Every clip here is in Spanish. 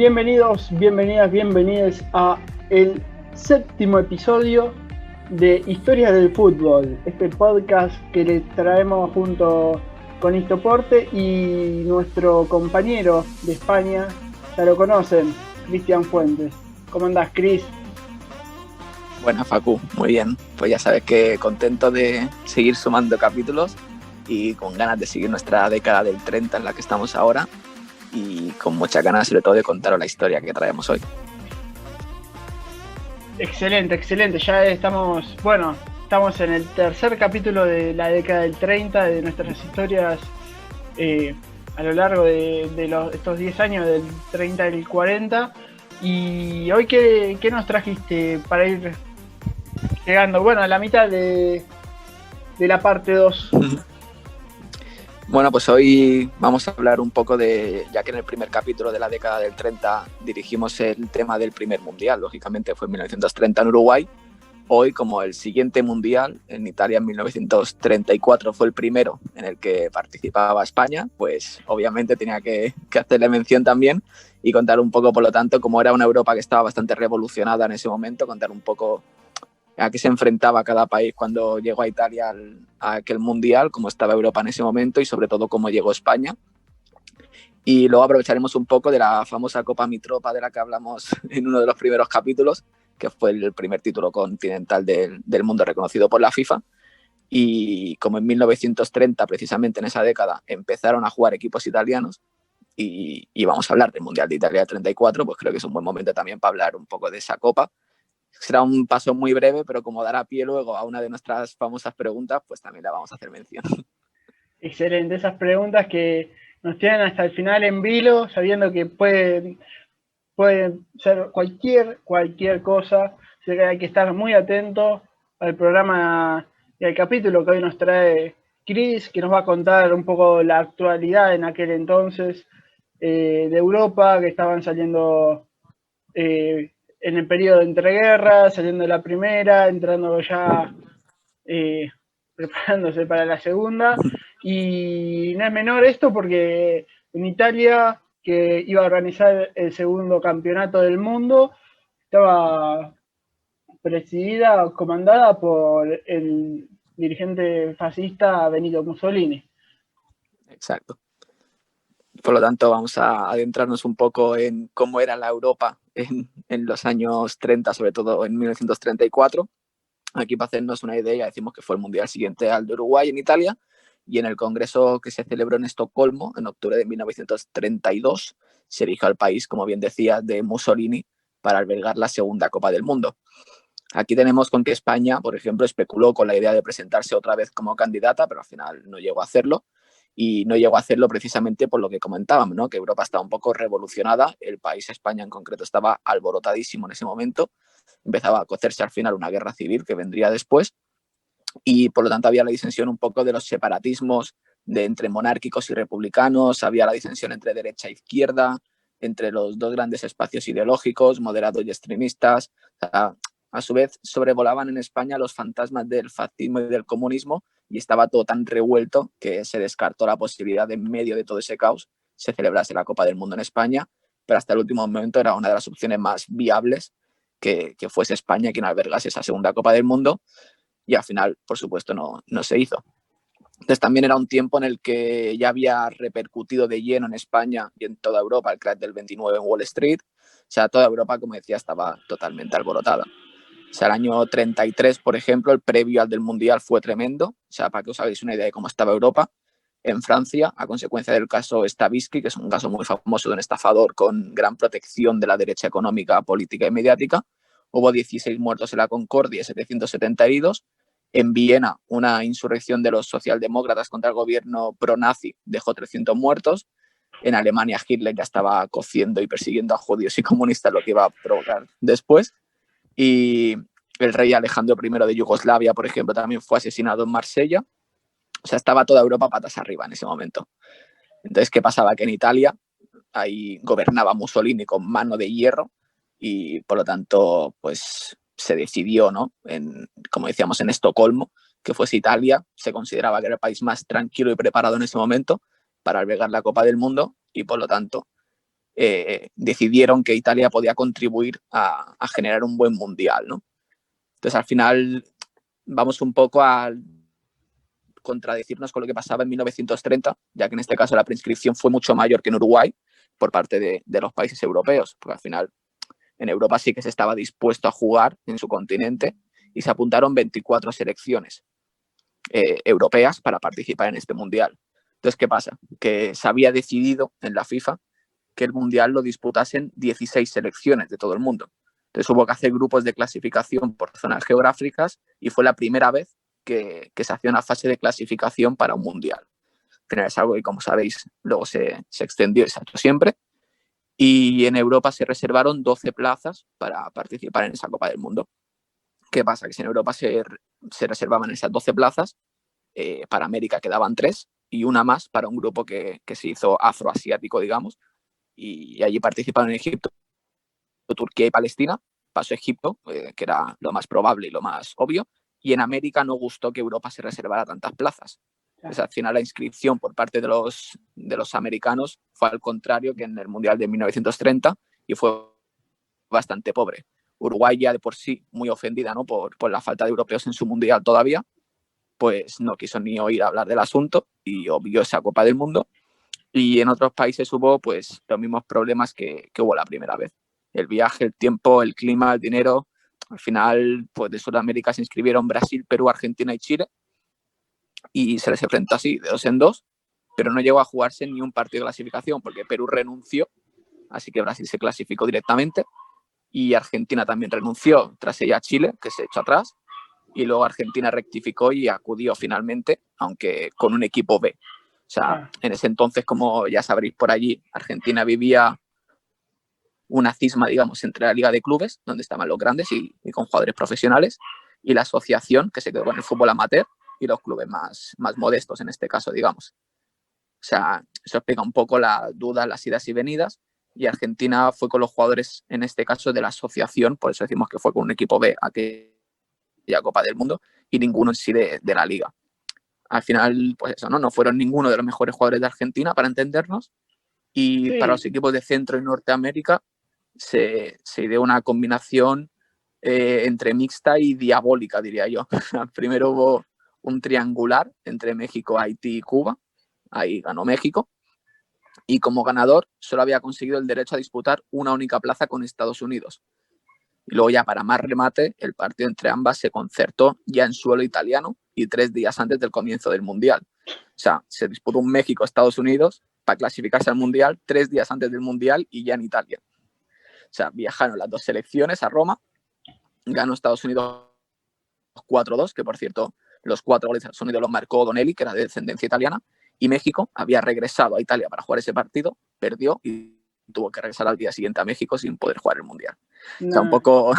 Bienvenidos, bienvenidas, bienvenidos a el séptimo episodio de Historias del Fútbol, este podcast que les traemos junto con Histoporte y nuestro compañero de España, ya lo conocen, Cristian Fuentes. ¿Cómo andás, Cris? Buenas, Facu, muy bien. Pues ya sabes que contento de seguir sumando capítulos y con ganas de seguir nuestra década del 30 en la que estamos ahora y con muchas ganas sobre todo de contaros la historia que traemos hoy. Excelente, excelente. Ya estamos en el tercer capítulo de la década del 30, de nuestras historias a lo largo de estos 10 años, del 30 al 40. Y hoy, ¿qué nos trajiste para ir llegando? Bueno, a la mitad de la parte 2. Bueno, pues hoy vamos a hablar un poco de, ya que en el primer capítulo de la década del 30 dirigimos el tema del primer mundial, lógicamente fue en 1930 en Uruguay. Hoy, como el siguiente mundial, en Italia en 1934 fue el primero en el que participaba España, pues obviamente tenía que hacerle mención también y contar un poco, por lo tanto, cómo era una Europa que estaba bastante revolucionada en ese momento, contar un poco a qué se enfrentaba cada país cuando llegó a Italia a aquel mundial, cómo estaba Europa en ese momento y sobre todo cómo llegó España. Y luego aprovecharemos un poco de la famosa Copa Mitropa de la que hablamos en uno de los primeros capítulos, que fue el primer título continental del mundo reconocido por la FIFA. Y como en 1930, precisamente en esa década, empezaron a jugar equipos italianos y vamos a hablar del Mundial de Italia 34, pues creo que es un buen momento también para hablar un poco de esa Copa. Será un paso muy breve, pero como dará pie luego a una de nuestras famosas preguntas, pues también la vamos a hacer mención. Excelente, esas preguntas que nos tienen hasta el final en vilo, sabiendo que pueden ser cualquier cosa, así que hay que estar muy atento al programa y al capítulo que hoy nos trae Cris, que nos va a contar un poco la actualidad en aquel entonces de Europa, que estaban saliendo en el periodo de entreguerras, saliendo de la primera, entrando ya preparándose para la segunda. Y no es menor esto porque en Italia, que iba a organizar el segundo campeonato del mundo, estaba presidida, comandada por el dirigente fascista Benito Mussolini. Exacto. Por lo tanto, vamos a adentrarnos un poco en cómo era la Europa en los años 30, sobre todo en 1934. Aquí, para hacernos una idea, decimos que fue el mundial siguiente al de Uruguay en Italia, y en el congreso que se celebró en Estocolmo en octubre de 1932 se eligió al país, como bien decía, de Mussolini para albergar la segunda Copa del Mundo. Aquí tenemos con que España, por ejemplo, especuló con la idea de presentarse otra vez como candidata, pero al final no llegó a hacerlo. Y no llegó a hacerlo precisamente por lo que comentábamos, ¿no? Que Europa estaba un poco revolucionada, el país España en concreto estaba alborotadísimo en ese momento, empezaba a cocerse al final una guerra civil que vendría después y por lo tanto había la disensión un poco de los separatismos entre monárquicos y republicanos, había la disensión entre derecha e izquierda, entre los dos grandes espacios ideológicos, moderados y extremistas. O sea, a su vez sobrevolaban en España los fantasmas del fascismo y del comunismo y estaba todo tan revuelto que se descartó la posibilidad de, en medio de todo ese caos, se celebrase la Copa del Mundo en España, pero hasta el último momento era una de las opciones más viables que fuese España quien albergase esa segunda Copa del Mundo y al final, por supuesto, no se hizo. Entonces también era un tiempo en el que ya había repercutido de lleno en España y en toda Europa el crack del 29 en Wall Street. O sea, toda Europa, como decía, estaba totalmente alborotada. O sea, el año 33, por ejemplo, el previo al del Mundial fue tremendo. O sea, para que os hagáis una idea de cómo estaba Europa. En Francia, a consecuencia del caso Stavisky, que es un caso muy famoso de un estafador con gran protección de la derecha económica, política y mediática, hubo 16 muertos en la Concordia y 770 heridos. En Viena, una insurrección de los socialdemócratas contra el gobierno pro-nazi dejó 300 muertos. En Alemania, Hitler ya estaba cociendo y persiguiendo a judíos y comunistas, lo que iba a provocar después. Y el rey Alejandro I de Yugoslavia, por ejemplo, también fue asesinado en Marsella. O sea, estaba toda Europa patas arriba en ese momento. Entonces, ¿qué pasaba? Que en Italia ahí gobernaba Mussolini con mano de hierro y, por lo tanto, pues se decidió, ¿no? Como decíamos, en Estocolmo, que fuese Italia. Se consideraba que era el país más tranquilo y preparado en ese momento para albergar la Copa del Mundo y, por lo tanto, decidieron que Italia podía contribuir a generar un buen mundial, ¿no? Entonces, al final, vamos un poco a contradecirnos con lo que pasaba en 1930, ya que en este caso la prescripción fue mucho mayor que en Uruguay por parte de los países europeos, porque al final en Europa sí que se estaba dispuesto a jugar en su continente y se apuntaron 24 selecciones europeas para participar en este mundial. Entonces, ¿qué pasa? Que se había decidido en la FIFA que el mundial lo disputasen 16 selecciones de todo el mundo. Entonces hubo que hacer grupos de clasificación por zonas geográficas y fue la primera vez que se hacía una fase de clasificación para un mundial. Al final es algo que, como sabéis, luego se extendió y se ha hecho siempre. Y en Europa se reservaron 12 plazas para participar en esa Copa del Mundo. ¿Qué pasa? Que si en Europa se reservaban esas 12 plazas, para América quedaban 3 y una más para un grupo que se hizo afroasiático, digamos, y allí participaron en Egipto, Turquía y Palestina. Pasó Egipto, que era lo más probable y lo más obvio, y en América no gustó que Europa se reservara tantas plazas. Entonces, al final la inscripción por parte de los americanos fue al contrario que en el Mundial de 1930 y fue bastante pobre. Uruguay ya de por sí muy ofendida, ¿no? por la falta de europeos en su Mundial todavía, pues no quiso ni oír hablar del asunto y obvió esa Copa del Mundo. Y en otros países hubo pues los mismos problemas que hubo la primera vez. El viaje, el tiempo, el clima, el dinero. Al final, pues de Sudamérica se inscribieron Brasil, Perú, Argentina y Chile y se les enfrentó así, de 2 en 2, pero no llegó a jugarse ni un partido de clasificación porque Perú renunció, así que Brasil se clasificó directamente y Argentina también renunció tras ella a Chile, que se echó atrás, y luego Argentina rectificó y acudió finalmente, aunque con un equipo B. O sea, en ese entonces, como ya sabréis por allí, Argentina vivía una cisma, digamos, entre la Liga de Clubes, donde estaban los grandes y con jugadores profesionales, y la asociación, que se quedó con el fútbol amateur, y los clubes más modestos en este caso, digamos. O sea, eso explica un poco la duda, las idas y venidas, y Argentina fue con los jugadores, en este caso, de la asociación, por eso decimos que fue con un equipo B a aquella Copa del Mundo, y ninguno en sí de la Liga. Al final, pues eso, no fueron ninguno de los mejores jugadores de Argentina, para entendernos, y sí, para los equipos de Centro y Norteamérica se dio una combinación entre mixta y diabólica, diría yo. Primero hubo un triangular entre México, Haití y Cuba. Ahí ganó México. Y como ganador solo había conseguido el derecho a disputar una única plaza con Estados Unidos. Y luego ya para más remate, el partido entre ambas se concertó ya en suelo italiano y 3 días antes del comienzo del Mundial. O sea, se disputó un México-Estados Unidos para clasificarse al Mundial 3 días antes del Mundial y ya en Italia. O sea, viajaron las 2 selecciones a Roma, ganó Estados Unidos 4-2, que por cierto, los 4 goles de Estados Unidos los marcó Donelli, que era de descendencia italiana, y México había regresado a Italia para jugar ese partido, perdió y tuvo que regresar al día siguiente a México sin poder jugar el Mundial. No. O sea, un poco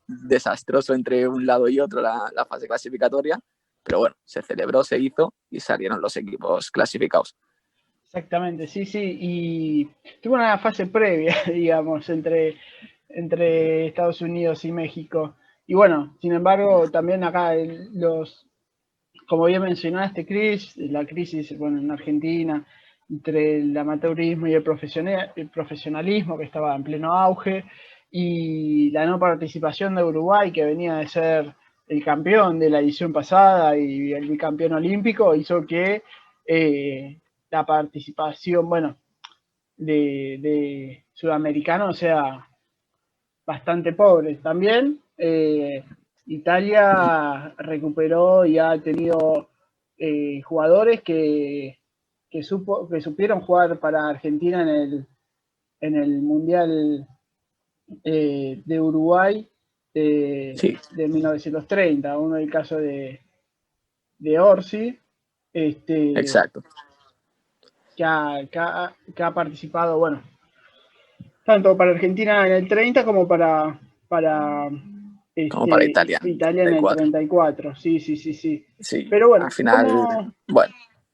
desastroso entre un lado y otro la fase clasificatoria, pero bueno, se celebró, se hizo y salieron los equipos clasificados. Exactamente, sí, y tuvo una fase previa, digamos, entre Estados Unidos y México. Y bueno, sin embargo, también acá como bien mencionaste, Chris, la crisis, bueno, en Argentina, entre el amateurismo y el profesionalismo que estaba en pleno auge, y la no participación de Uruguay, que venía de ser el campeón de la edición pasada y el bicampeón olímpico, hizo que la participación, bueno, de sudamericanos sea bastante pobre. También Italia recuperó y ha tenido jugadores que supieron jugar para Argentina en el Mundial de Uruguay Sí. de 1930. Uno el caso de Orsi. Exacto. Que ha participado, bueno, tanto para Argentina en el 30 como para Italia en el 34. Sí. Sí, Pero bueno, al final,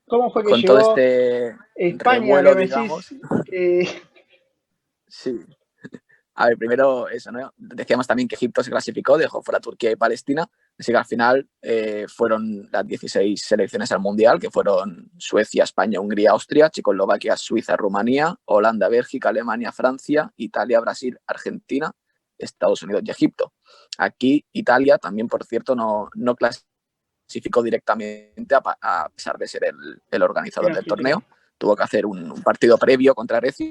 ¿cómo fue que con llegó todo este España, revuelo, que me digamos? decís Sí. A ver, primero eso, ¿no? Decíamos también que Egipto se clasificó, dejó fuera Turquía y Palestina, Así que al final fueron las 16 selecciones al Mundial, que fueron Suecia, España, Hungría, Austria, Checoslovaquia, Suiza, Rumanía, Holanda, Bélgica, Alemania, Francia, Italia, Brasil, Argentina, Estados Unidos y Egipto. Aquí Italia también, por cierto, no clasificó directamente a pesar de ser el organizador del torneo. Tuvo que hacer un partido previo contra Grecia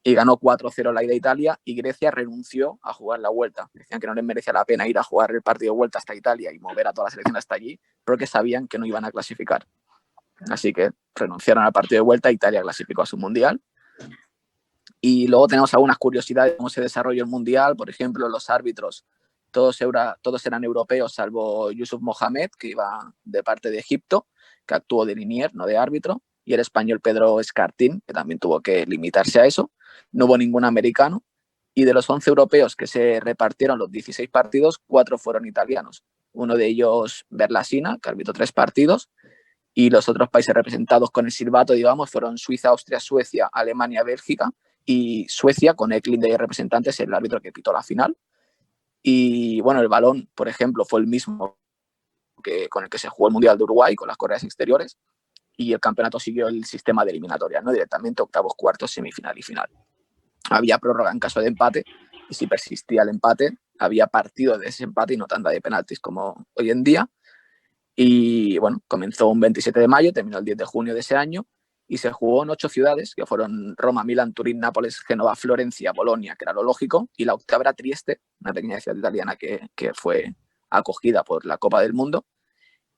y ganó 4-0 la ida a Italia, y Grecia renunció a jugar la vuelta. Decían que no les merecía la pena ir a jugar el partido de vuelta hasta Italia y mover a toda la selección hasta allí, porque sabían que no iban a clasificar. Así que renunciaron al partido de vuelta. Italia clasificó a su Mundial. Y luego tenemos algunas curiosidades de cómo se desarrolló el Mundial. Por ejemplo, los árbitros, todos eran europeos, salvo Yusuf Mohamed, que iba de parte de Egipto, que actuó de linier, no de árbitro, y el español Pedro Escartín, que también tuvo que limitarse a eso. No hubo ningún americano, y de los 11 europeos que se repartieron los 16 partidos, 4 fueron italianos. Uno de ellos, Berlasina, que arbitró 3 partidos, y los otros países representados con el silbato, digamos, fueron Suiza, Austria, Suecia, Alemania, Bélgica, y Suecia, con Eklund de representantes, el árbitro que pitó la final. Y bueno, el balón, por ejemplo, fue el mismo con el que se jugó el Mundial de Uruguay, con las correas exteriores, y el campeonato siguió el sistema de eliminatoria, ¿no? Directamente octavos, cuartos, semifinal y final. Había prórroga en caso de empate, y si persistía el empate, había partido de ese empate y no tanda de penaltis como hoy en día. Y bueno, comenzó un 27 de mayo, terminó el 10 de junio de ese año, y se jugó en 8 ciudades, que fueron Roma, Milán, Turín, Nápoles, Génova, Florencia, Bolonia, que era lo lógico, y la octava era Trieste, una pequeña ciudad italiana que fue acogida por la Copa del Mundo.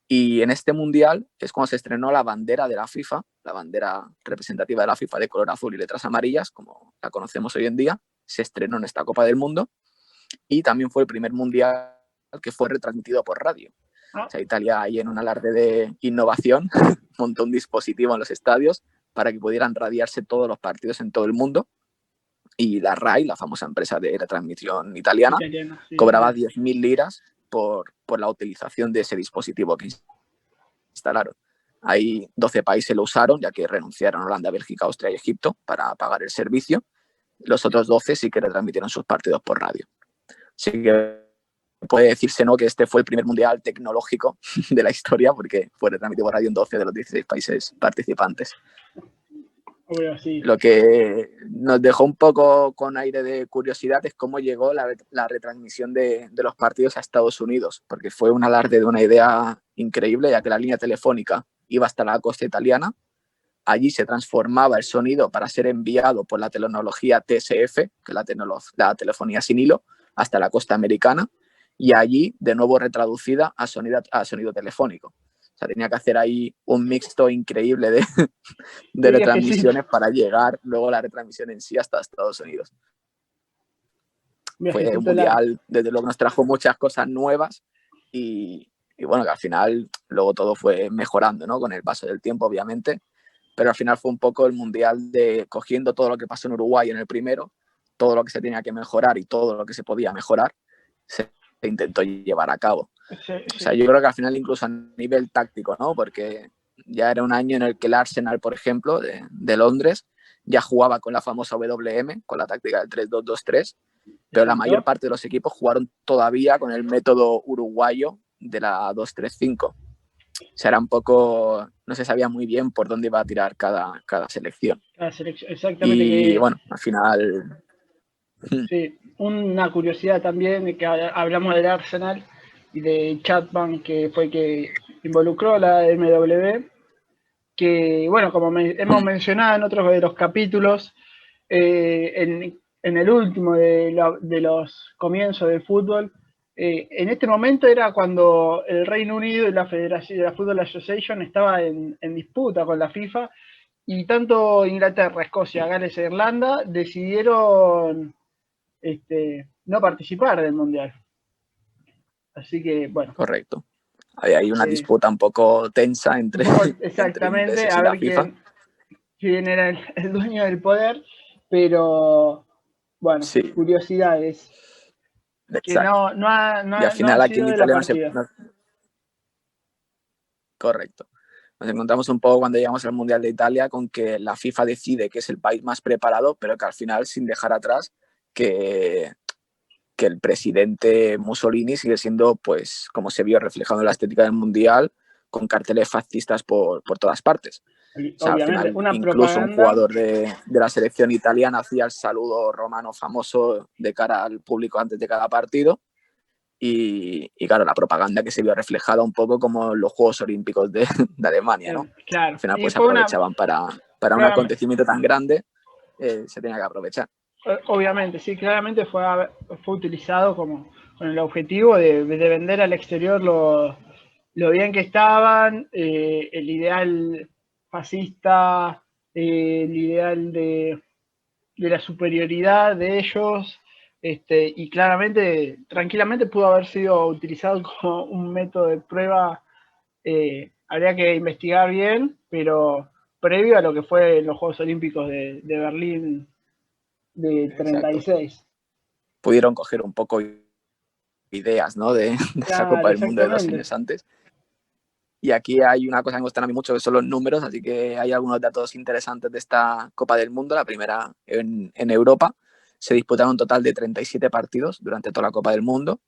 Y en este Mundial es cuando se estrenó la bandera de la FIFA, la bandera representativa de la FIFA de color azul y letras amarillas, como la conocemos hoy en día, se estrenó en esta Copa del Mundo, y también fue el primer Mundial que fue retransmitido por radio. O sea, Italia, ahí en un alarde de innovación, montó un dispositivo en los estadios para que pudieran radiarse todos los partidos en todo el mundo. Y la RAI, la famosa empresa de retransmisión italiana, sí, cobraba 10.000 liras por la utilización de ese dispositivo que instalaron. Ahí 12 países lo usaron, ya que renunciaron Holanda, Bélgica, Austria y Egipto para pagar el servicio. Los otros 12 sí que retransmitieron sus partidos por radio. Así que puede decirse, ¿no?, que este fue el primer mundial tecnológico de la historia, porque fue retransmitido por radio en 12 de los 16 países participantes. Bueno, sí. Lo que nos dejó un poco con aire de curiosidad es cómo llegó la retransmisión de los partidos a Estados Unidos, porque fue un alarde de una idea increíble, ya que la línea telefónica iba hasta la costa italiana. Allí se transformaba el sonido para ser enviado por la tecnología TSF, que es la telefonía sin hilo, hasta la costa americana, y allí de nuevo retraducida a sonido telefónico. O sea, tenía que hacer ahí un mixto increíble de retransmisiones para llegar luego la retransmisión en sí hasta Estados Unidos. Fue un mundial, desde luego nos trajo muchas cosas nuevas y bueno, que al final luego todo fue mejorando, ¿no?, con el paso del tiempo, obviamente, pero al final fue un poco el mundial de cogiendo todo lo que pasó en Uruguay en el primero, todo lo que se tenía que mejorar y todo lo que se podía mejorar, se intentó llevar a cabo. Sí. O sea, yo creo que al final incluso a nivel táctico, ¿no?, porque ya era un año en el que el Arsenal, por ejemplo, de Londres, ya jugaba con la famosa WM, con la táctica del 3-2-2-3, pero la mayor parte de los equipos jugaron todavía con el método uruguayo de la 2-3-5. O sea, era un poco, no se sabía muy bien por dónde iba a tirar cada selección. Exactamente. Y bueno, al final... Sí, una curiosidad también, que hablamos del Arsenal y de Chapman, que fue que involucró la MW, que bueno, como hemos mencionado en otros de los capítulos, en el último de los comienzos del fútbol, en este momento era cuando el Reino Unido y la Federación de la Football Association estaba en disputa con la FIFA, y tanto Inglaterra, Escocia, Gales e Irlanda decidieron no participar del Mundial. Así que, bueno. Correcto. Hay una disputa un poco tensa entre, exactamente, entre a ver quién era el dueño del poder, pero bueno, sí. Curiosidades. Que no y al final aquí en Italia Correcto. Nos encontramos un poco cuando llegamos al Mundial de Italia con que la FIFA decide que es el país más preparado, pero que al final sin dejar atrás que que el presidente Mussolini sigue siendo, pues, como se vio reflejado en la estética del Mundial, con carteles fascistas por todas partes. O sea, al Obviamente, final, una incluso un propaganda. jugador de la selección italiana hacía el saludo romano famoso de cara al público antes de cada partido. Y claro, la propaganda que se vio reflejada un poco como los Juegos Olímpicos de Alemania, ¿no? Claro. Al final, Y pues fue aprovechaban para un acontecimiento tan grande, se tenía que aprovechar. Obviamente, sí, claramente fue utilizado como con el objetivo de vender al exterior lo bien que estaban, el ideal fascista, el ideal de la superioridad de ellos, y claramente, tranquilamente pudo haber sido utilizado como un método de prueba. Habría que investigar bien, pero previo a lo que fue los Juegos Olímpicos de Berlín de 36. Pudieron coger un poco ideas, ¿no? de esa Copa del Mundo de 2 años antes. Y aquí hay una cosa que me gustan a mí mucho, que son los números, así que hay algunos datos interesantes de esta Copa del Mundo. La primera en Europa. Se disputaron un total de 37 partidos durante toda la Copa del Mundo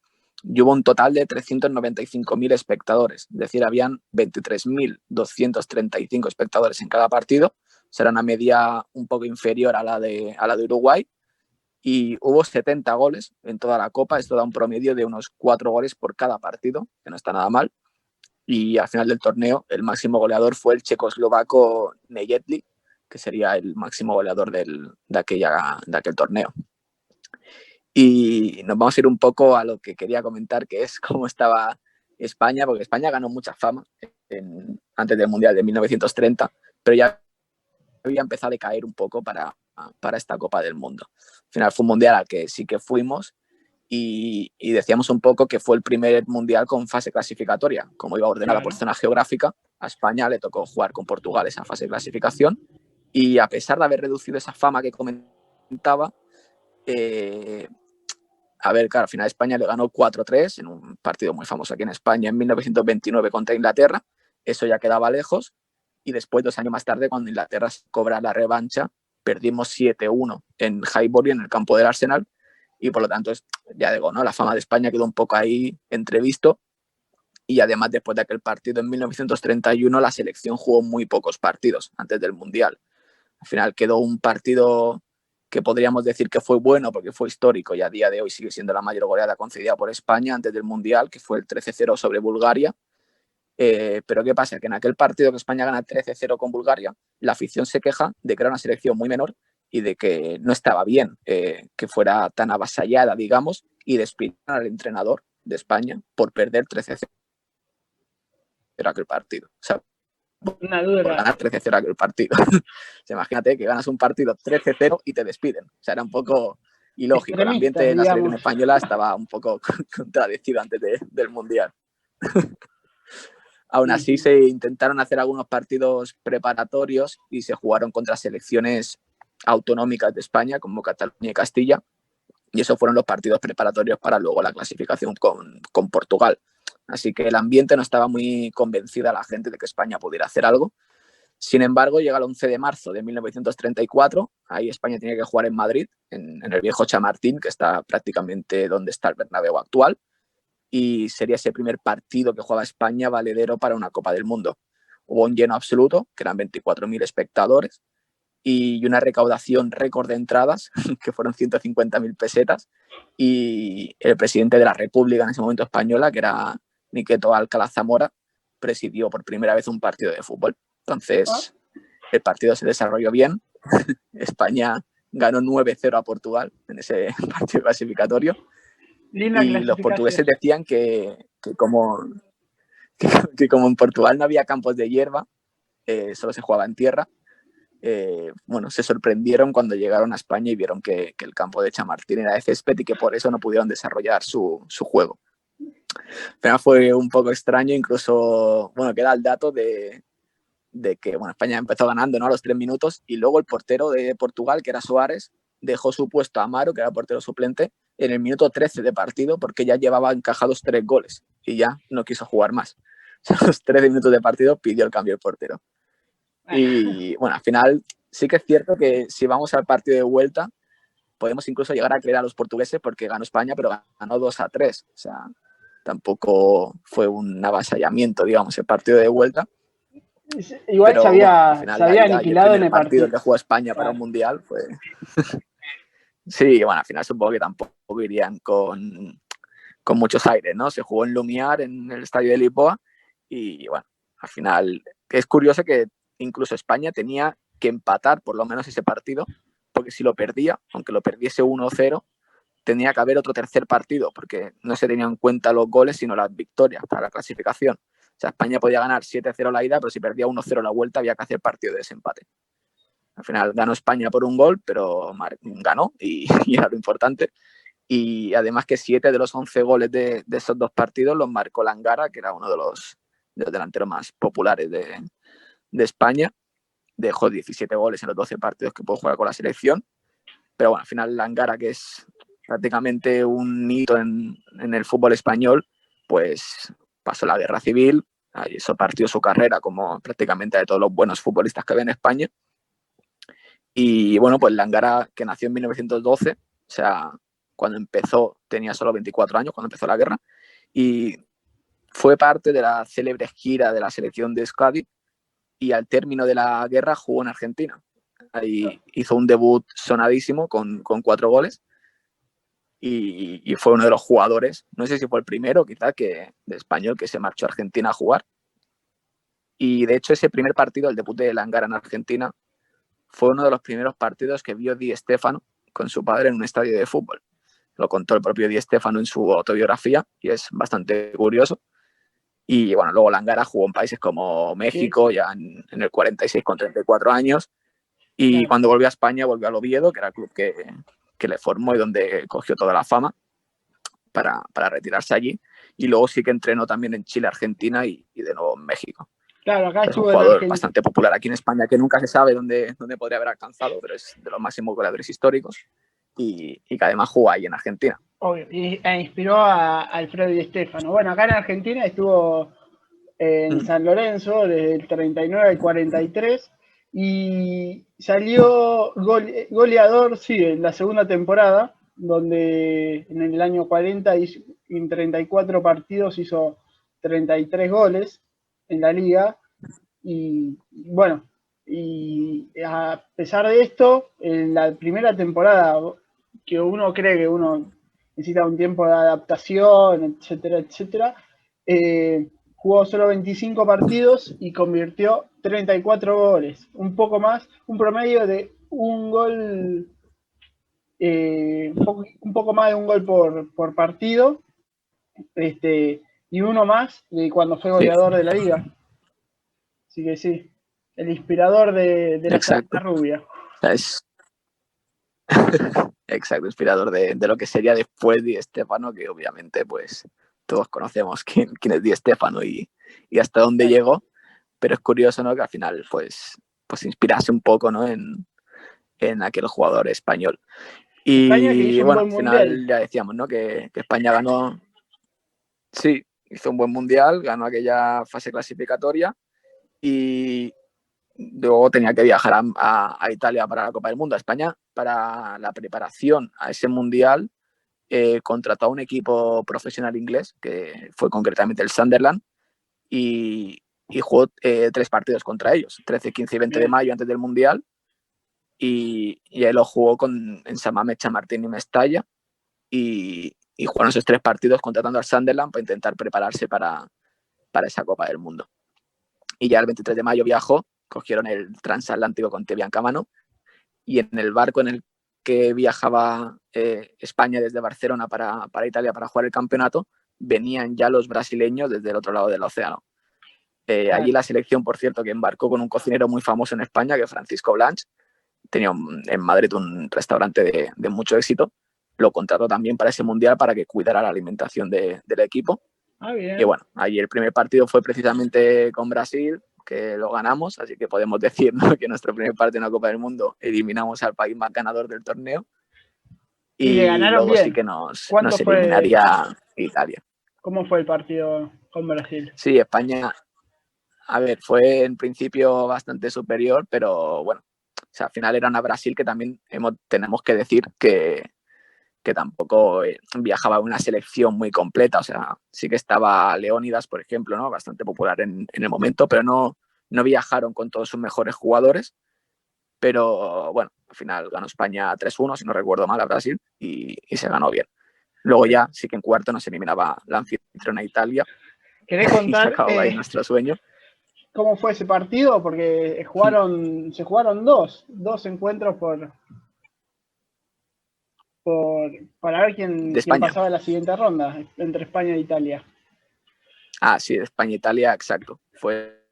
y hubo un total de 395.000 espectadores. Es decir, habían 23.235 espectadores en cada partido. Será una media un poco inferior a la de Uruguay. Y hubo 70 goles en toda la Copa. Esto da un promedio de unos 4 goles por cada partido, que no está nada mal. Y al final del torneo, el máximo goleador fue el checoslovaco Nejedly, que sería el máximo goleador de aquel torneo. Y nos vamos a ir un poco a lo que quería comentar, que es cómo estaba España, porque España ganó mucha fama antes del Mundial de 1930, pero ya había empezado a decaer un poco para esta Copa del Mundo. Al final fue un Mundial al que sí que fuimos, y decíamos un poco que fue el primer Mundial con fase clasificatoria. Como iba ordenada por zona geográfica, a España le tocó jugar con Portugal esa fase de clasificación, y a pesar de haber reducido esa fama que comentaba, a ver, claro, al final España le ganó 4-3 en un partido muy famoso aquí en España en 1929 contra Inglaterra. Eso ya quedaba lejos, y después, 2 años más tarde, cuando Inglaterra cobra la revancha, perdimos 7-1 en Highbury, en el campo del Arsenal, y por lo tanto, ya digo, ¿no? La fama de España quedó un poco ahí entrevisto. Y además, después de aquel partido en 1931, la selección jugó muy pocos partidos antes del Mundial. Al final quedó un partido que podríamos decir que fue bueno porque fue histórico, y a día de hoy sigue siendo la mayor goleada concedida por España antes del Mundial, que fue el 13-0 sobre Bulgaria. Pero ¿qué pasa? Que en aquel partido que España gana 13-0 con Bulgaria, la afición se queja de que era una selección muy menor y de que no estaba bien que fuera tan avasallada, digamos, y despidieron al entrenador de España por perder 13-0 aquel partido. O sea, Una por dura. ganar 13-0 aquel partido. O sea, imagínate que ganas un partido 13-0 y te despiden. O sea, era un poco ilógico. El ambiente en la selección española estaba un poco contradecido antes del Mundial. Aún así, se intentaron hacer algunos partidos preparatorios y se jugaron contra selecciones autonómicas de España, como Cataluña y Castilla, y esos fueron los partidos preparatorios para luego la clasificación con Portugal. Así que el ambiente no estaba muy convencida a la gente de que España pudiera hacer algo. Sin embargo, llega el 11 de marzo de 1934, ahí España tenía que jugar en Madrid, en el viejo Chamartín, que está prácticamente donde está el Bernabéu actual, y sería ese primer partido que jugaba España valedero para una Copa del Mundo. Hubo un lleno absoluto, que eran 24.000 espectadores, y una recaudación récord de entradas, que fueron 150.000 pesetas, y el presidente de la República en ese momento española, que era Niceto Alcalá Zamora, presidió por primera vez un partido de fútbol. Entonces, el partido se desarrolló bien. España ganó 9-0 a Portugal en ese partido clasificatorio. Linda y los portugueses decían que como en Portugal no había campos de hierba, solo se jugaba en tierra, bueno, se sorprendieron cuando llegaron a España y vieron que el campo de Chamartín era de césped y que por eso no pudieron desarrollar su juego. Pero fue un poco extraño, incluso, bueno, queda el dato de que, bueno, España empezó ganando, ¿no?, a los 3 minutos, y luego el portero de Portugal, que era Suárez, dejó su puesto a Amaro, que era el portero suplente, en el minuto 13 de partido, porque ya llevaba encajados 3 goles y ya no quiso jugar más. O sea, a los 13 minutos de partido pidió el cambio el portero. Y bueno, al final sí que es cierto que si vamos al partido de vuelta, podemos incluso llegar a creer a los portugueses porque ganó España, pero ganó 2-3. O sea, tampoco fue un avasallamiento, digamos, el partido de vuelta. Igual pero bueno, al final se había aniquilado en el partido que jugó España claro. para un mundial fue... Sí, bueno, al final supongo que tampoco irían con muchos aires, ¿no? Se jugó en Lumiar, en el estadio de Lisboa, y bueno, al final es curioso que incluso España tenía que empatar por lo menos ese partido, porque si lo perdía, aunque lo perdiese 1-0, tenía que haber otro tercer partido, porque no se tenían en cuenta los goles, sino las victorias para la clasificación. O sea, España podía ganar 7-0 la ida, pero si perdía 1-0 la vuelta había que hacer partido de desempate. Al final ganó España por un gol, pero ganó y era lo importante. Y además que 7 de los 11 goles de esos dos partidos los marcó Langara, que era uno de los delanteros más populares de España. Dejó 17 goles en los 12 partidos que pudo jugar con la selección. Pero bueno, al final Langara, que es prácticamente un hito en el fútbol español, pues pasó la guerra civil, y eso partió su carrera como prácticamente de todos los buenos futbolistas que había en España. Y bueno, pues Langara, que nació en 1912, o sea, cuando empezó tenía solo 24 años, cuando empezó la guerra, y fue parte de la célebre gira de la selección de Euskadi, y al término de la guerra jugó en Argentina. Ahí hizo un debut sonadísimo con 4 goles, y fue uno de los jugadores, no sé si fue el primero quizá de español que se marchó a Argentina a jugar. Y de hecho ese primer partido, el debut de Langara en Argentina, fue uno de los primeros partidos que vio Di Stéfano con su padre en un estadio de fútbol. Lo contó el propio Di Stéfano en su autobiografía y es bastante curioso. Y bueno, luego Langara jugó en países como México, ya en el 46 con 34 años. Y Claro. cuando volvió a España, volvió al Oviedo, que era el club que le formó y donde cogió toda la fama para retirarse allí. Y luego sí que entrenó también en Chile, Argentina y de nuevo en México. Claro, acá Es un estuvo en jugador Argentina. bastante popular aquí en España, que nunca se sabe dónde podría haber alcanzado, pero es de los máximos goleadores históricos y que además jugó ahí en Argentina. Obvio, e inspiró a Alfredo Di Stéfano. Bueno, acá en Argentina estuvo en San Lorenzo desde el 39 al 43 y salió goleador, sí, en la segunda temporada, donde en el año 40 en 34 partidos hizo 33 goles en la liga. Y bueno, y a pesar de esto, en la primera temporada, que uno cree que uno necesita un tiempo de adaptación, etcétera, etcétera, jugó solo 25 partidos y convirtió 34 goles, un poco más, un promedio de un gol, un poco más de un gol por partido, y uno más de cuando fue goleador de la liga. Así que sí, el inspirador de la Exacto. rubia. Es exacto, inspirador de lo que sería después Di Stéfano, que obviamente pues todos conocemos quién es Di Stéfano y hasta dónde llegó, pero es curioso, ¿no?, que al final pues inspirase un poco, ¿no?, en aquel jugador español. España que Y hizo un bueno, buen al final mundial. ya decíamos, ¿no?, que España ganó, sí, hizo un buen mundial, ganó aquella fase clasificatoria y luego tenía que viajar a Italia para la Copa del Mundo. A España, para la preparación a ese mundial, contrató a un equipo profesional inglés, que fue concretamente el Sunderland, y jugó 3 partidos contra ellos, 13, 15 y 20 de mayo antes del mundial, y ahí lo jugó en San Mamés, Chamartín y Mestalla, y jugaron esos 3 partidos contratando al Sunderland para intentar prepararse para esa Copa del Mundo. Y ya el 23 de mayo viajó, cogieron el transatlántico con Biancamano, y en el barco en el que viajaba España desde Barcelona para Italia para jugar el campeonato, venían ya los brasileños desde el otro lado del océano. Allí la selección, por cierto, que embarcó con un cocinero muy famoso en España, que es Francisco Blanch, tenía en Madrid un restaurante de mucho éxito, lo contrató también para ese mundial para que cuidara la alimentación del equipo. Bien. Y bueno, allí el primer partido fue precisamente con Brasil, que lo ganamos, así que podemos decir, ¿no?, que nuestro primer partido en la Copa del Mundo eliminamos al país más ganador del torneo. Y le ganaron luego bien. Sí que nos ¿Cuánto fue? eliminaría Italia. ¿Cómo fue el partido con Brasil? Sí, España, a ver, fue en principio bastante superior, pero bueno, sea, al final era una Brasil que también tenemos que decir que tampoco viajaba una selección muy completa. O sea, sí que estaba Leónidas, por ejemplo, ¿no? Bastante popular en el momento, pero no viajaron con todos sus mejores jugadores. Pero bueno, al final ganó España 3-1, si no recuerdo mal, a Brasil, y se ganó bien. Luego ya sí que en cuarto nos eliminaba la anfitriona Italia. ¿Querés Y se contar acabó ahí nuestro sueñño. cómo fue ese partido? Porque se jugaron dos encuentros para ver De quién España. pasaba a la siguiente ronda entre España e Italia. Ah, sí, de España e Italia, exacto. Fue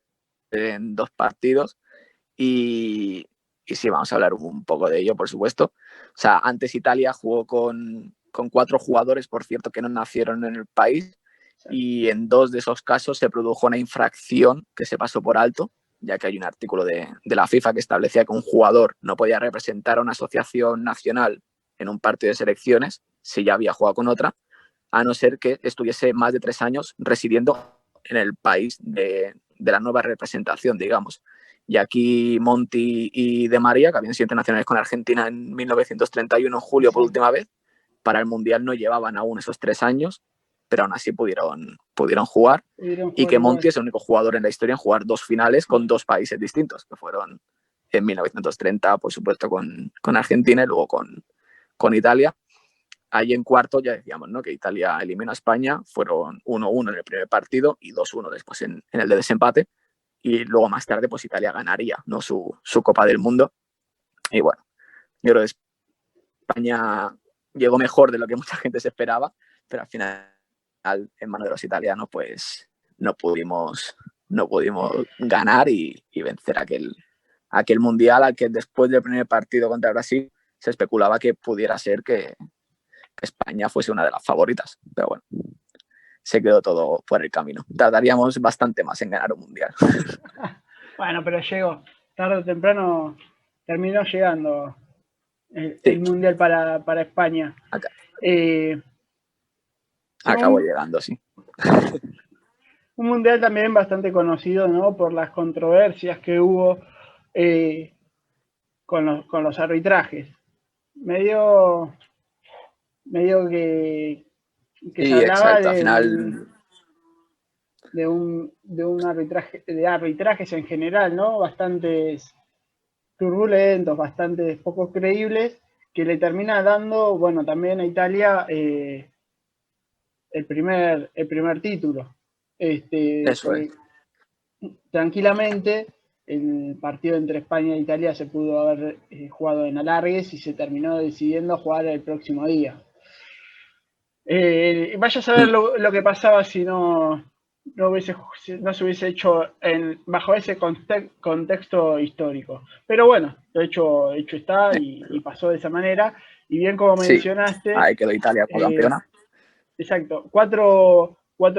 en 2 partidos y sí, vamos a hablar un poco de ello, por supuesto. O sea, antes Italia jugó con 4 jugadores, por cierto, que no nacieron en el país, y en 2 de esos casos se produjo una infracción que se pasó por alto, ya que hay un artículo de la FIFA que establecía que un jugador no podía representar a una asociación nacional en un partido de selecciones si ya había jugado con otra, a no ser que estuviese más de 3 años residiendo en el país de la nueva representación, digamos. Y aquí Monti y De María, que habían sido internacionales con Argentina en 1931, en julio, por última vez, para el Mundial no llevaban aún esos 3 años, pero aún así pudieron jugar. Y que Monti es el único jugador en la historia en jugar 2 finales con 2 países distintos, que fueron en 1930, por supuesto, con Argentina y luego con Italia. Ahí en cuarto ya decíamos, ¿no?, que Italia eliminó a España, fueron 1-1 en el primer partido y 2-1 después en el de desempate, y luego más tarde pues Italia ganaría, ¿no?, su Copa del Mundo. Y bueno, yo creo que España llegó mejor de lo que mucha gente se esperaba, pero al final, en manos de los italianos, pues no pudimos ganar y vencer aquel Mundial al que después del primer partido contra Brasil se especulaba que pudiera ser que España fuese una de las favoritas, pero bueno, se quedó todo por el camino. Tardaríamos bastante más en ganar un mundial. Bueno, pero llegó, tarde o temprano terminó llegando el mundial para España. Acabó llegando, sí. Un mundial también bastante conocido, ¿no?, por las controversias que hubo con los arbitrajes. Medio que sí, se hablaba exacto. Al final de un arbitraje, de arbitrajes en general, ¿no?, bastantes turbulentos, bastante poco creíbles, que le termina dando, bueno, también a Italia el primer título. Eso es. Tranquilamente, el partido entre España e Italia se pudo haber jugado en alargues y se terminó decidiendo jugar el próximo día. Vaya a saber lo que pasaba si no se hubiese hecho bajo ese contexto histórico. Pero bueno, lo hecho está y pasó de esa manera. Y bien como mencionaste, ahí quedó Italia como campeona. Exacto, cuatro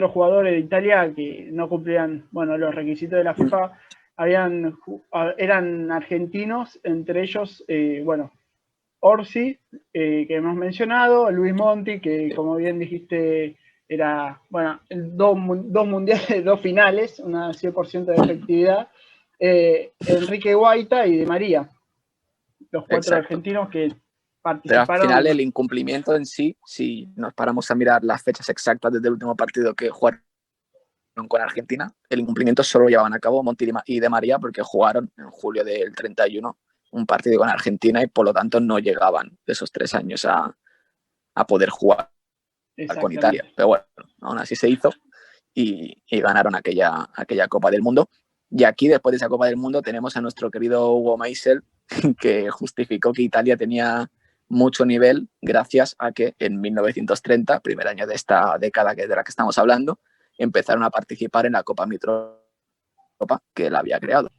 jugadores de Italia que no cumplían, bueno, los requisitos de la FIFA, eran argentinos, entre ellos, bueno, Orsi, que hemos mencionado, Luis Monti, que como bien dijiste, era, bueno, dos mundiales, 2 finales, una 100% de efectividad, Enrique Guaita y De María, los 4 argentinos que participaron. Pero al final el incumplimiento en sí, si nos paramos a mirar las fechas exactas desde el último partido que jugaron con Argentina, el incumplimiento solo llevaban a cabo Monti y De María porque jugaron en julio del 31 un partido con Argentina y por lo tanto no llegaban esos 3 años a poder jugar con Italia. Pero bueno, aún así se hizo y ganaron aquella Copa del Mundo. Y aquí, después de esa Copa del Mundo, tenemos a nuestro querido Hugo Meisel, que justificó que Italia tenía mucho nivel gracias a que en 1930, primer año de esta década de la que estamos hablando, empezaron a participar en la Copa Mitropa que él había creado.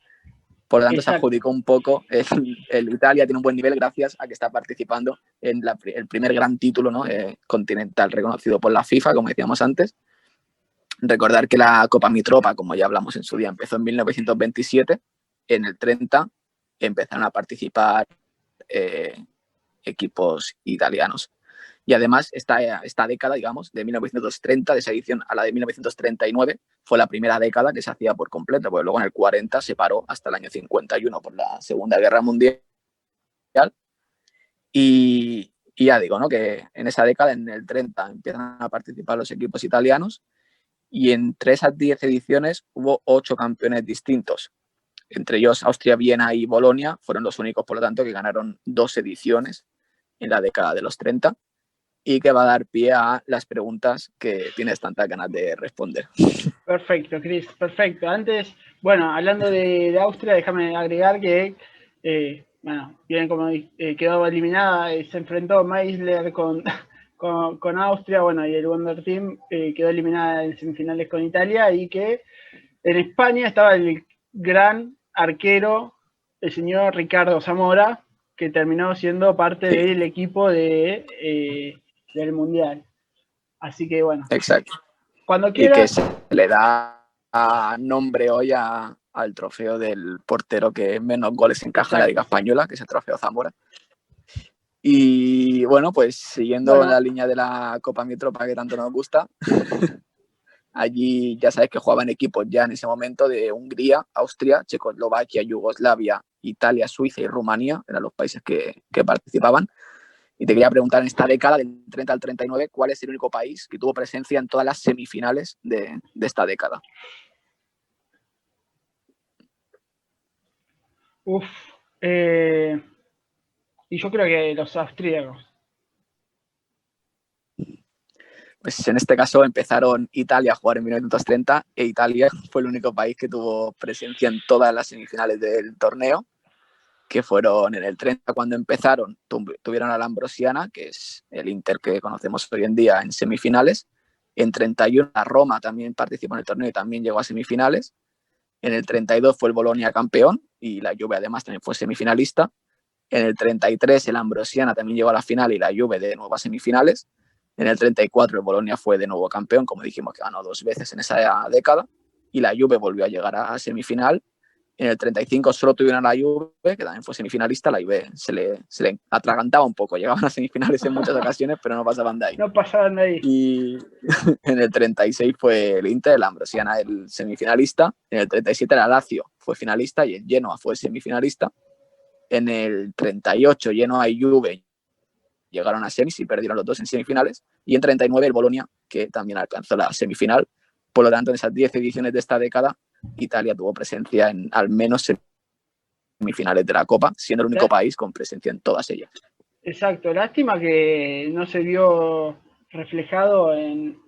Por lo tanto, se adjudicó un poco el Italia tiene un buen nivel gracias a que está participando en el primer gran título, ¿no?, continental reconocido por la FIFA, como decíamos antes. Recordar que la Copa Mitropa, como ya hablamos en su día, empezó en 1927. En el 30 empezaron a participar equipos italianos. Y además, esta década, digamos, de 1930, de esa edición a la de 1939, fue la primera década que se hacía por completo, porque luego en el 40 se paró hasta el año 51 por la Segunda Guerra Mundial Y ya digo, ¿no? Que en esa década, en el 30, empiezan a participar los equipos italianos y entre esas 10 ediciones hubo 8 campeones distintos. Entre ellos Austria, Viena y Bolonia fueron los únicos, por lo tanto, que ganaron 2 ediciones en la década de los 30 y que va a dar pie a las preguntas que tienes tantas ganas de responder. Perfecto, Chris, perfecto. Antes, bueno, hablando de Austria, déjame agregar que, bueno, bien como quedó eliminada, se enfrentó Meisler con Austria, bueno, y el Wonder Team quedó eliminada en semifinales con Italia, y que en España estaba el gran arquero, el señor Ricardo Zamora, que terminó siendo parte del equipo del Mundial. Así que bueno. Exacto. Cuando Y quieras. que se le da nombre hoy al trofeo del portero que menos goles encaja en la Liga Española, que es el trofeo Zamora. Y bueno, pues siguiendo la línea de la Copa Mi Tropa que tanto nos gusta, allí ya sabes que jugaban equipos ya en ese momento de Hungría, Austria, Checoslovaquia, Yugoslavia, Italia, Suiza y Rumanía, eran los países que participaban. Y te quería preguntar, en esta década, del 30 al 39, ¿cuál es el único país que tuvo presencia en todas las semifinales de esta década? Y yo creo que los austríacos. Pues en este caso empezaron Italia a jugar en 1930 e Italia fue el único país que tuvo presencia en todas las semifinales del torneo, que fueron en el 30 cuando empezaron, tuvieron a la Ambrosiana, que es el Inter que conocemos hoy en día, en semifinales. En 31 la Roma también participó en el torneo y también llegó a semifinales. En el 32 fue el Bolonia campeón y la Juve además también fue semifinalista. En el 33 el Ambrosiana también llegó a la final y la Juve de nuevo a semifinales. En el 34 el Bolonia fue de nuevo campeón, como dijimos que ganó 2 veces en esa década, y la Juve volvió a llegar a semifinal. En el 35 solo tuvieron a la Juve, que también fue semifinalista. La Juve se le atragantaba un poco, llegaban a semifinales en muchas ocasiones, pero no pasaban de ahí. No pasaban de ahí. Y en el 36 fue el Inter, la Ambrosiana el semifinalista. En el 37 la Lazio fue finalista y el Genoa fue semifinalista. En el 38 Genoa y Juve llegaron a semis y perdieron los dos en semifinales. Y en 39 el Bolonia, que también alcanzó la semifinal. Por lo tanto, en esas 10 ediciones de esta década, Italia tuvo presencia en al menos semifinales de la Copa, siendo el único país con presencia en todas ellas. Exacto, lástima que no se vio reflejado en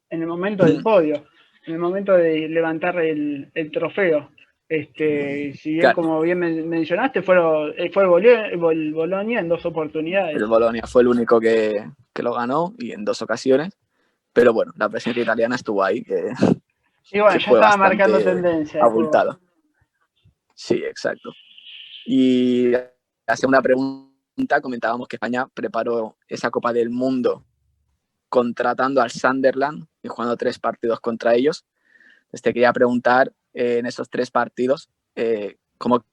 el momento del podio, en el momento de levantar el trofeo. Si bien, claro, como bien mencionaste, fue el Bolonia en 2 oportunidades. El Bolonia fue el único que lo ganó y en 2 ocasiones. Pero bueno, la presencia italiana estuvo ahí. Y bueno, ya estaba marcando tendencia. Abultada. Sí, exacto. Y hace una pregunta, comentábamos que España preparó esa Copa del Mundo contratando al Sunderland y jugando 3 partidos contra ellos. Entonces te quería preguntar, en esos 3 partidos, ¿cómo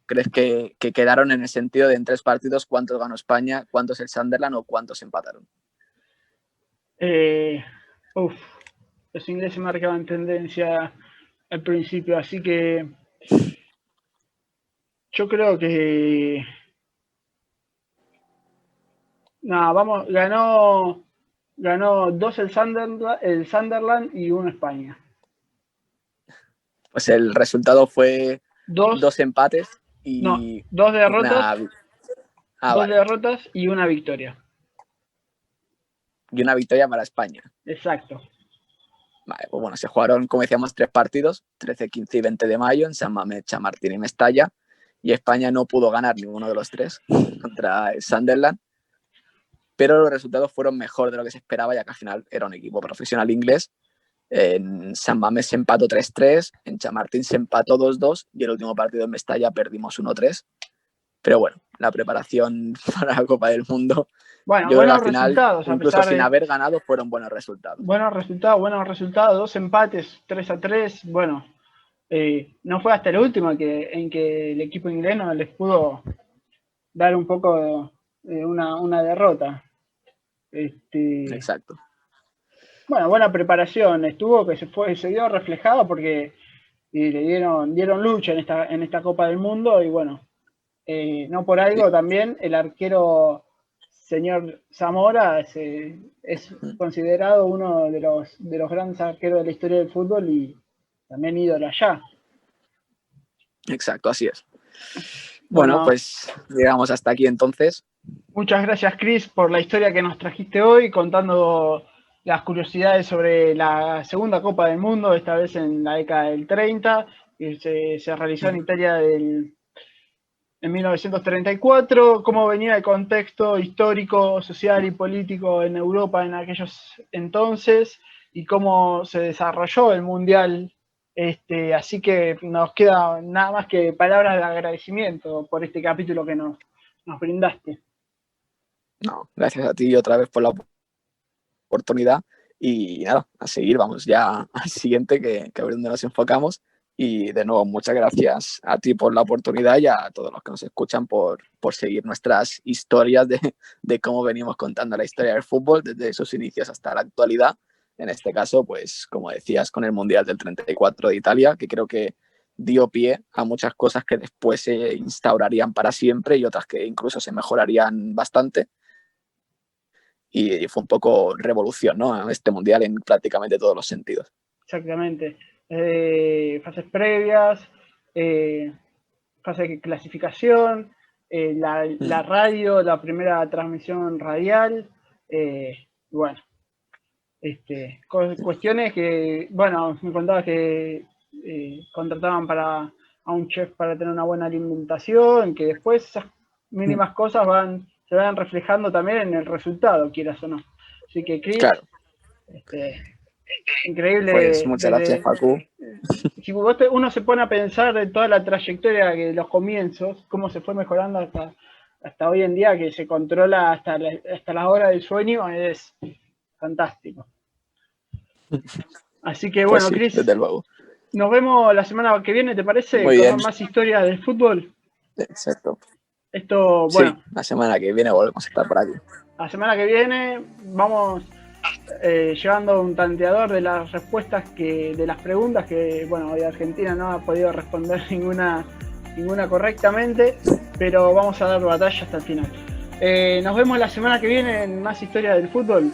crees que quedaron en el sentido de en 3 partidos cuántos ganó España, cuántos el Sunderland o cuántos empataron? Los ingleses marcaban tendencia al principio, así que yo creo que ganó 2 el Sunderland y 1 España. Pues el resultado fue 2 empates y 2 derrotas. 2 derrotas y 1 victoria. Y 1 victoria para España. Exacto. Vale, pues bueno, se jugaron, como decíamos, 3 partidos, 13, 15 y 20 de mayo en San Mamés, Chamartín y Mestalla, y España no pudo ganar ninguno de los 3 contra el Sunderland, pero los resultados fueron mejor de lo que se esperaba, ya que al final era un equipo profesional inglés. En San Mamés se empató 3-3, en Chamartín se empató 2-2 y el último partido en Mestalla perdimos 1-3. Pero bueno, la preparación para la Copa del Mundo, bueno, yo buenos final, resultados, incluso sin haber ganado, fueron buenos resultados. Buenos resultados, 2 empates, 3-3. Bueno, no fue hasta el último en que el equipo inglés no les pudo dar un poco una derrota. Exacto. Bueno, buena preparación estuvo, que se vio reflejado porque le dieron lucha en esta Copa del Mundo y bueno, No por algo también el arquero señor Zamora es considerado uno de los grandes arqueros de la historia del fútbol y también ídolo allá. Exacto, así es. Bueno, pues llegamos hasta aquí entonces. Muchas gracias, Chris, por la historia que nos trajiste hoy, contando las curiosidades sobre la segunda Copa del Mundo, esta vez en la década del 30, que se realizó en Italia en 1934, cómo venía el contexto histórico, social y político en Europa en aquellos entonces y cómo se desarrolló el Mundial. Así que nos queda nada más que palabras de agradecimiento por este capítulo que nos brindaste. No, gracias a ti otra vez por la oportunidad y nada, a seguir, vamos ya al siguiente que a ver dónde nos enfocamos. Y de nuevo, muchas gracias a ti por la oportunidad y a todos los que nos escuchan por seguir nuestras historias de cómo venimos contando la historia del fútbol desde sus inicios hasta la actualidad. En este caso, pues como decías, con el Mundial del 34 de Italia, que creo que dio pie a muchas cosas que después se instaurarían para siempre y otras que incluso se mejorarían bastante. Y fue un poco revolución, ¿no? Este Mundial en prácticamente todos los sentidos. Exactamente. Fases previas, fase de clasificación, la radio, la primera transmisión radial, bueno, cuestiones que, bueno, me contabas que contrataban a un chef para tener una buena alimentación, que después esas mínimas cosas se van reflejando también en el resultado, quieras o no. Así que, Chris, claro. Increíble. Pues muchas gracias, Facu. Si uno se pone a pensar de toda la trayectoria de los comienzos, cómo se fue mejorando hasta hoy en día, que se controla hasta las horas del sueño, es fantástico. Así que bueno, pues sí, Chris, desde luego. Nos vemos la semana que viene, ¿te parece? Muy bien. Con más historias del fútbol. Exacto. Esto, bueno. Sí, la semana que viene volvemos a estar por aquí. La semana que viene vamos llevando un tanteador de las respuestas de las preguntas que, bueno, hoy Argentina no ha podido responder ninguna correctamente, pero vamos a dar batalla hasta el final. Nos vemos la semana que viene en más historias del fútbol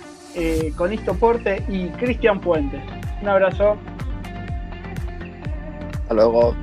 con Isto Porte y Cristian Puentes. Un abrazo. Hasta luego.